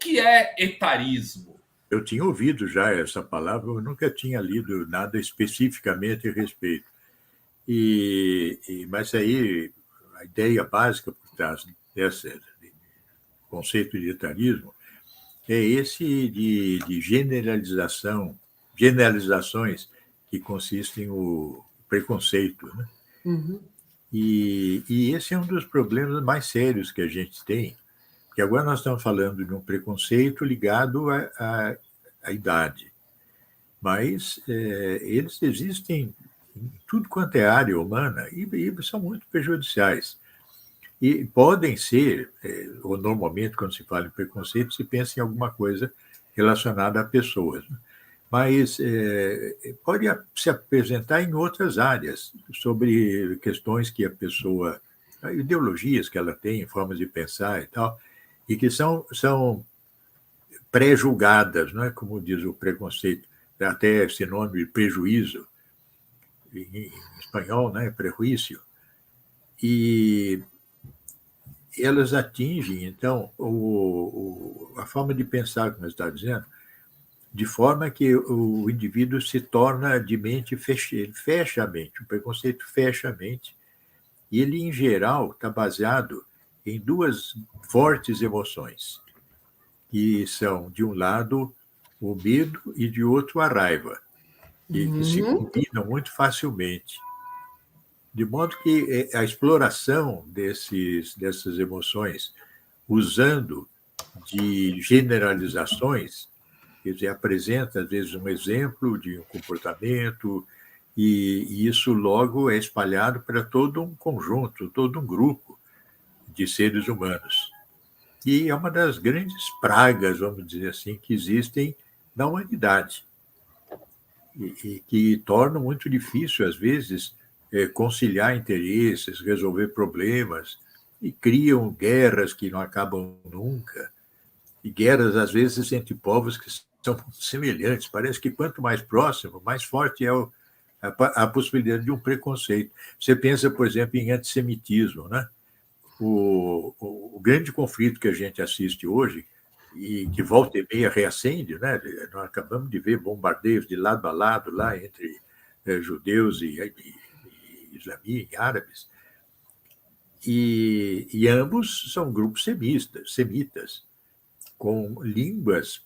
que é etarismo? Eu tinha ouvido já essa palavra, eu nunca tinha lido nada especificamente a respeito. Mas aí a ideia básica por trás desse conceito de etarismo é esse de generalizações que consistem no preconceito, né? Uhum. E esse é um dos problemas mais sérios que a gente tem, porque agora nós estamos falando de um preconceito ligado à idade, mas eles existem em tudo quanto é área humana e são muito prejudiciais. E podem ser, ou normalmente, quando se fala em preconceito, se pensa em alguma coisa relacionada a pessoas, né? Mas pode se apresentar em outras áreas, sobre questões que a pessoa, ideologias que ela tem, formas de pensar e tal, e que são pré-julgadas, não é? Como diz o preconceito, até esse nome de prejuízo, em espanhol, né? Prejuízo. E elas atingem, então, a forma de pensar, como você está dizendo, de forma que o indivíduo se torna de mente fecha, ele fecha a mente, o preconceito fecha a mente, e ele, em geral, está baseado em duas fortes emoções, que são, de um lado, o medo e, de outro, a raiva, que se combinam muito facilmente. De modo que a exploração dessas emoções, usando de generalizações, quer dizer, apresenta, às vezes, um exemplo de um comportamento, e isso logo é espalhado para todo um conjunto, todo um grupo de seres humanos. E é uma das grandes pragas, vamos dizer assim, que existem na humanidade, e que tornam muito difícil, às vezes, conciliar interesses, resolver problemas, e criam guerras que não acabam nunca, e guerras, às vezes, entre povos que são semelhantes. Parece que quanto mais próximo, mais forte é a possibilidade de um preconceito. Você pensa, por exemplo, em antissemitismo, né? O grande conflito que a gente assiste hoje, e que volta e meia reacende, né? Nós acabamos de ver bombardeios de lado a lado lá entre judeus e árabes, e ambos são grupos semitas, com línguas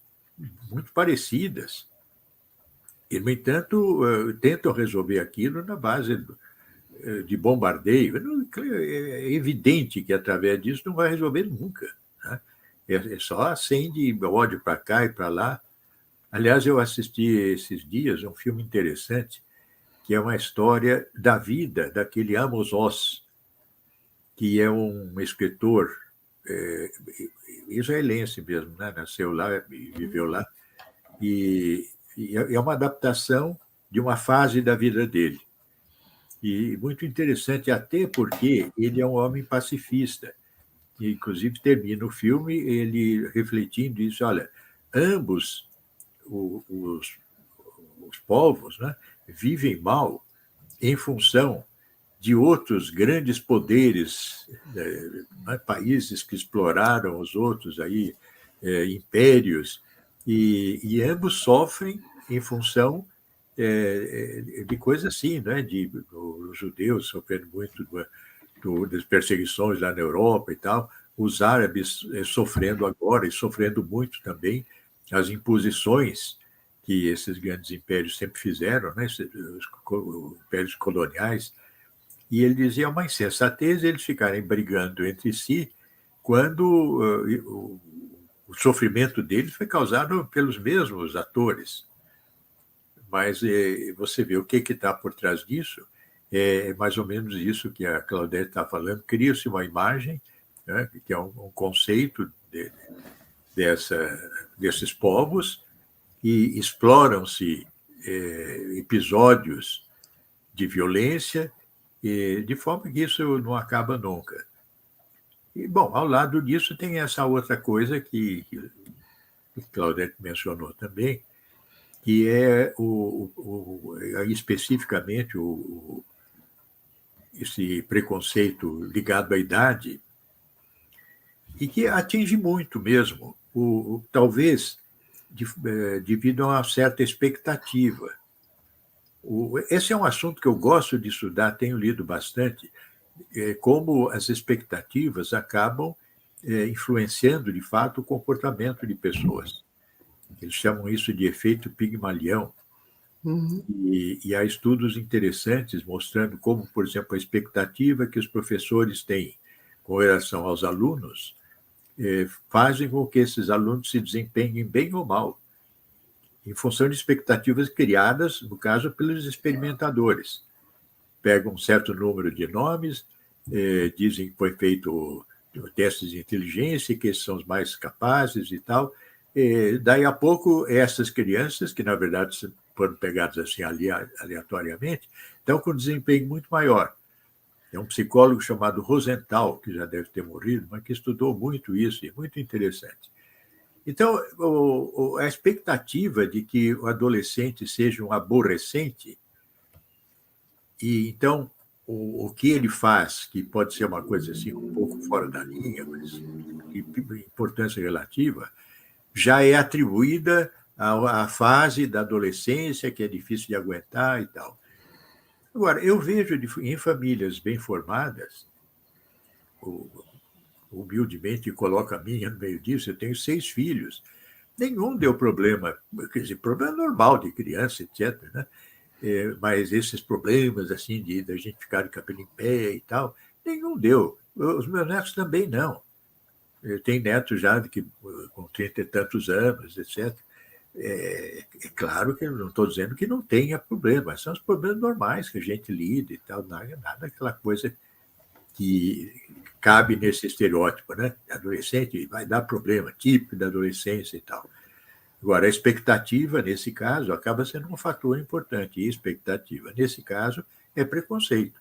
muito parecidas. E, no entanto, tentam resolver aquilo na base de bombardeio. É evidente que, através disso, não vai resolver nunca, né? Só acende ódio para cá e para lá. Aliás, eu assisti esses dias um filme interessante, que é uma história da vida daquele Amos Oz, que é um escritor israelense mesmo, né? Nasceu lá e viveu lá. E é uma adaptação de uma fase da vida dele. E muito interessante, até porque ele é um homem pacifista. E, inclusive, termina o filme ele refletindo isso. Olha, ambos os povos, né, vivem mal em função de outros grandes poderes, né, países que exploraram os outros, aí, impérios, e ambos sofrem em função de coisas assim, né, de os judeus sofrendo muito das perseguições lá na Europa e tal, os árabes sofrendo agora e sofrendo muito também as imposições que esses grandes impérios sempre fizeram, né, os impérios coloniais. E ele dizia, é uma insensatez eles ficarem brigando entre si quando o sofrimento deles foi causado pelos mesmos atores. Mas você vê o que está por trás disso, é mais ou menos isso que a Claudete está falando. Cria-se uma imagem, né, que é um conceito desses povos, e exploram-se episódios de violência, de forma que isso não acaba nunca. E, bom, ao lado disso tem essa outra coisa que Claudete mencionou também, que é especificamente esse preconceito ligado à idade, e que atinge muito mesmo talvez devido a uma certa expectativa. Esse é um assunto que eu gosto de estudar, tenho lido bastante, como as expectativas acabam influenciando, de fato, o comportamento de pessoas. Eles chamam isso de efeito Pigmalião. Uhum. E há estudos interessantes mostrando como, por exemplo, a expectativa que os professores têm com relação aos alunos fazem com que esses alunos se desempenhem bem ou mal, em função de expectativas criadas, no caso, pelos experimentadores. Pegam um certo número de nomes, dizem que foi feito testes de inteligência, que esses são os mais capazes e tal. Daí a pouco, essas crianças, que na verdade foram pegadas assim aleatoriamente, estão com um desempenho muito maior. É um psicólogo chamado Rosenthal, que já deve ter morrido, mas que estudou muito isso, e é muito interessante. Então, a expectativa de que o adolescente seja um aborrecente, e então o que ele faz, que pode ser uma coisa assim um pouco fora da linha, mas de importância relativa, já é atribuída à fase da adolescência, que é difícil de aguentar e tal. Agora, eu vejo em famílias bem formadas, humildemente coloco a minha no meio disso, eu tenho 6 filhos, nenhum deu problema, quer dizer, problema normal de criança, etc., né? Mas esses problemas assim da gente ficar de cabelo em pé e tal, nenhum deu. Os meus netos também não. Eu tenho netos já com 30 e tantos anos, etc. É claro que eu não estou dizendo que não tenha problema, são os problemas normais que a gente lida e tal, nada aquela coisa que cabe nesse estereótipo, né? Adolescente vai dar problema, típico da adolescência e tal. Agora, a expectativa, nesse caso, acaba sendo um fator importante, e expectativa, nesse caso, é preconceito.